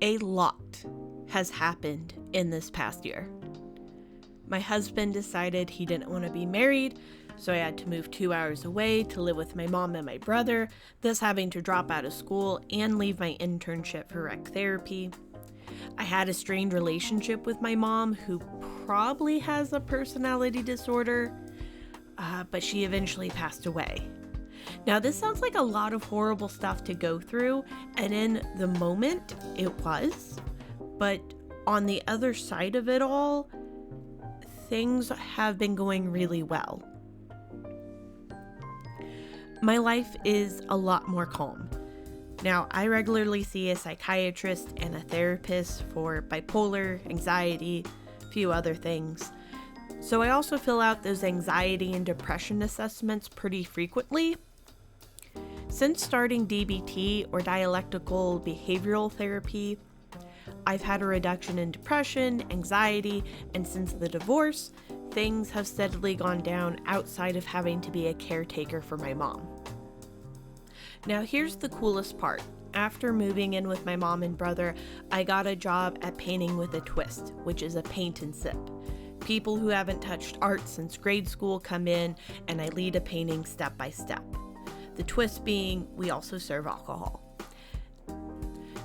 A lot has happened in this past year. My husband decided he didn't want to be married, so I had to move 2 hours away to live with my mom and my brother, thus having to drop out of school and leave my internship for rec therapy. I had a strained relationship with my mom, who probably has a personality disorder, but she eventually passed away. Now, this sounds like a lot of horrible stuff to go through, and in the moment, it was. But on the other side of it all, things have been going really well. My life is a lot more calm. Now, I regularly see a psychiatrist and a therapist for bipolar, anxiety, a few other things. So I also fill out those anxiety and depression assessments pretty frequently. Since starting DBT, or dialectical behavioral therapy, I've had a reduction in depression, anxiety, and since the divorce, things have steadily gone down outside of having to be a caretaker for my mom. Now here's the coolest part. After moving in with my mom and brother, I got a job at Painting with a Twist, which is a paint and sip. People who haven't touched art since grade school come in, and I lead a painting step by step. The twist being, we also serve alcohol.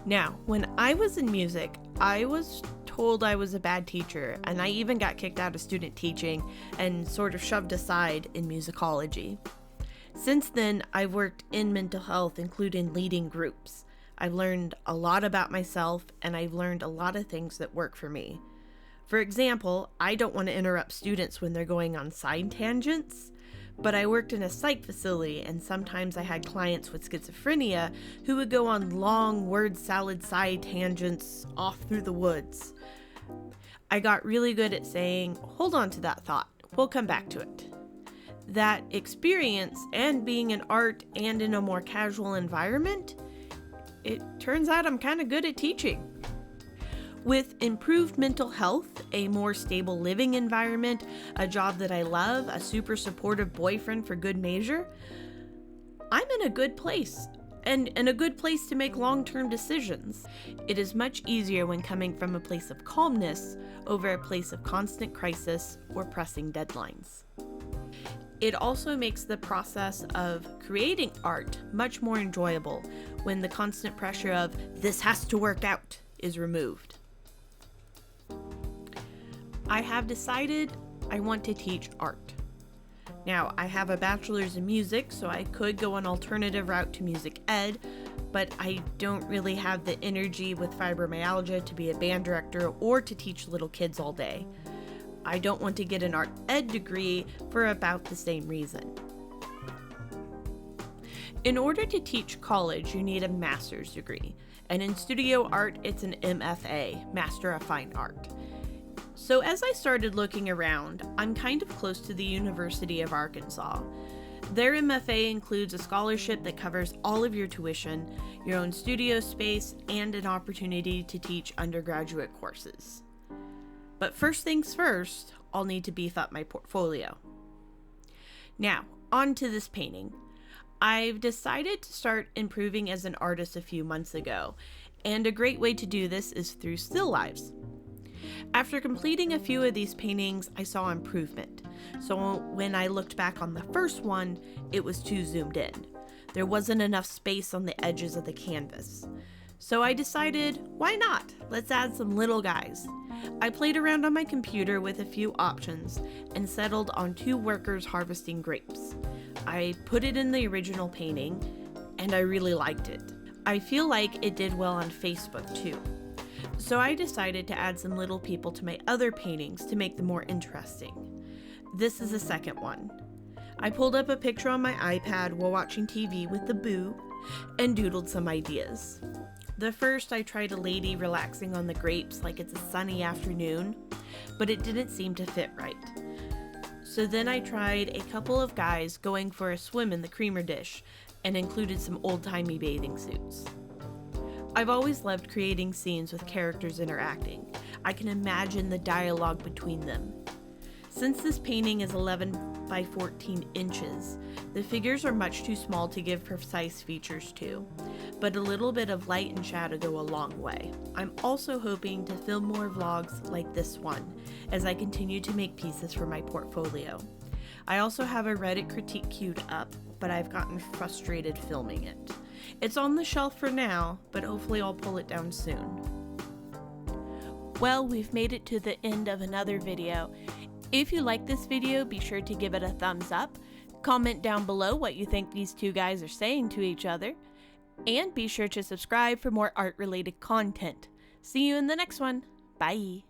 Now, when I was in music, I was told I was a bad teacher, and I even got kicked out of student teaching and sort of shoved aside in musicology. Since then, I've worked in mental health, including leading groups. I've learned a lot about myself, and I've learned a lot of things that work for me. For example, I don't want to interrupt students when they're going on side tangents, but I worked in a psych facility, and sometimes I had clients with schizophrenia who would go on long word salad side tangents off through the woods. I got really good at saying, hold on to that thought, we'll come back to it. That experience, and being in art and in a more casual environment, it turns out I'm kind of good at teaching. With improved mental health, a more stable living environment, a job that I love, a super supportive boyfriend for good measure, I'm in a good place, and in a good place to make long-term decisions. It is much easier when coming from a place of calmness over a place of constant crisis or pressing deadlines. It also makes the process of creating art much more enjoyable when the constant pressure of this has to work out is removed. I have decided I want to teach art. Now, I have a bachelor's in music, so I could go an alternative route to music ed, but I don't really have the energy with fibromyalgia to be a band director or to teach little kids all day. I don't want to get an art ed degree for about the same reason. In order to teach college, you need a master's degree, and in studio art, it's an MFA, Master of Fine Art. So as I started looking around, I'm kind of close to the University of Arkansas. Their MFA includes a scholarship that covers all of your tuition, your own studio space, and an opportunity to teach undergraduate courses. But first things first, I'll need to beef up my portfolio. Now, on to this painting. I've decided to start improving as an artist a few months ago, and a great way to do this is through still lives. After completing a few of these paintings, I saw improvement. So when I looked back on the first one, it was too zoomed in. There wasn't enough space on the edges of the canvas. So I decided, why not? Let's add some little guys. I played around on my computer with a few options and settled on 2 workers harvesting grapes. I put it in the original painting, and I really liked it. I feel like it did well on Facebook too. So I decided to add some little people to my other paintings to make them more interesting. This is the second one. I pulled up a picture on my iPad while watching TV with the boo and doodled some ideas. The first, I tried a lady relaxing on the grapes like it's a sunny afternoon, but it didn't seem to fit right. So then I tried a couple of guys going for a swim in the creamer dish and included some old-timey bathing suits. I've always loved creating scenes with characters interacting. I can imagine the dialogue between them. Since this painting is 11 by 14 inches, the figures are much too small to give precise features to. but a little bit of light and shadow go a long way. I'm also hoping to film more vlogs like this one as I continue to make pieces for my portfolio. I also have a Reddit critique queued up, but I've gotten frustrated filming it. It's on the shelf for now, but hopefully I'll pull it down soon. Well, we've made it to the end of another video. If you like this video, be sure to give it a thumbs up. Comment down below what you think these two guys are saying to each other. And be sure to subscribe for more art-related content. See you in the next one. Bye.